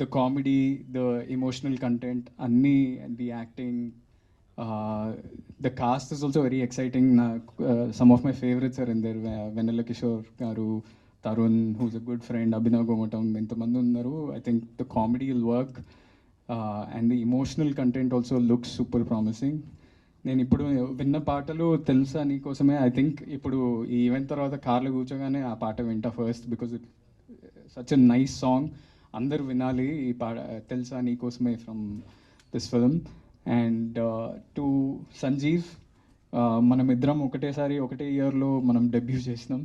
the comedy, the emotional content, Anni, and the acting. The cast is also very exciting. Some of my favorites are in there. Venela Kishore Garu, Tarun, who's a good friend, Abhinav Gomatam, ఇంతమంది ఉన్నారు. I think the comedy will work. And the emotional content also looks super promising. నేను ఇప్పుడు విన్న పాటలు తెలుసా నీకోసమే. I think ఇప్పుడు ఈ ఈవెంట్ తర్వాత కార్లో కూర్చోగానే ఆ పాట వింటా first, because it such a nice song. అందరు వినాలి ఈ పాట, తెలుసా నీకోసమే from this film. And to Sanjeev, మనం ఇద్దరం ఒకటేసారి ఒకటే ఇయర్లో మనం డెబ్యూ చేసినాం.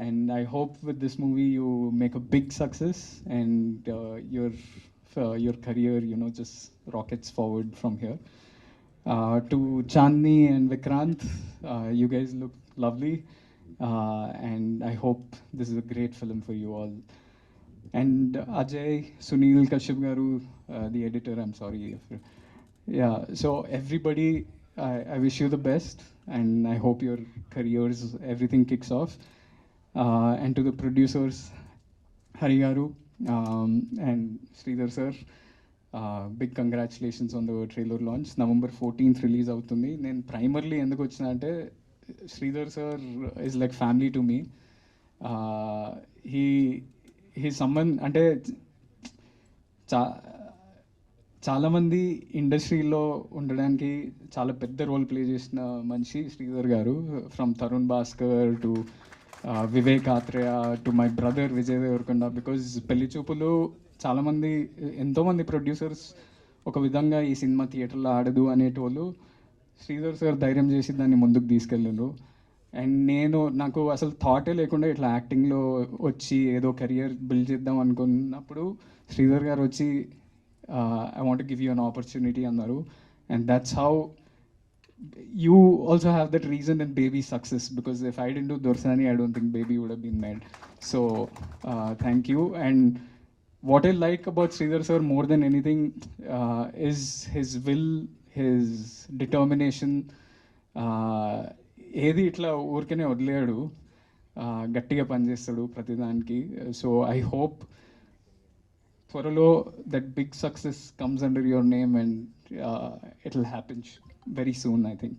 And I hope with this movie you make a big success and your career, just rockets forward from here. To Chandni and Vikrant, you guys look lovely, and I hope this is a great film for you all. And Ajay, Sunil Kashyap garu, the editor, I'm sorry. Yeah, so everybody, I wish you the best, and I hope your careers, everything kicks off. And to the producers, Hari garu, and Sridhar sir, big congratulations on the trailer launch. November 14th release అవుతుంది. నేను primarily ఎందుకు వచ్చిన అంటే Sridhar sir is like family to me. He సమ్మన్ అంటే చాలామంది ఇండస్ట్రీలో ఉండడానికి చాలా పెద్ద రోల్ ప్లే చేసిన మనిషి Sridhar garu. From Tarun Bhaskar to Vivek Atreya to my brother Vijay Deverakonda. Because Pelli Choopulu చాలామంది, ఎంతోమంది ప్రొడ్యూసర్స్ ఒక విధంగా ఈ సినిమా థియేటర్లో ఆడదు అనేటోళ్ళు, శ్రీధర్ సార్ ధైర్యం చేసి దాన్ని ముందుకు తీసుకెళ్ళారు. అండ్ నాకు అసలు థాటే లేకుండా ఇట్లా యాక్టింగ్లో వచ్చి ఏదో కెరియర్ బిల్డ్ చేద్దాం అనుకున్నప్పుడు శ్రీధర్ గారు వచ్చి I want give you an opportunity అన్నారు. And that's how you also have that reason in Baby's success, because if I didn't do Dorsani, I don't think Baby would have been made. So thank you. And what I like about Sridhar sir more than anything is his will, his determination. ఏది ఇట్లా ఊరికనే వదిలేడు, గట్టిగా పనిచేస్తాడు ప్రతిదానికి. So I hope త్వరలో that big success comes under your name, and it will happen very soon, I think.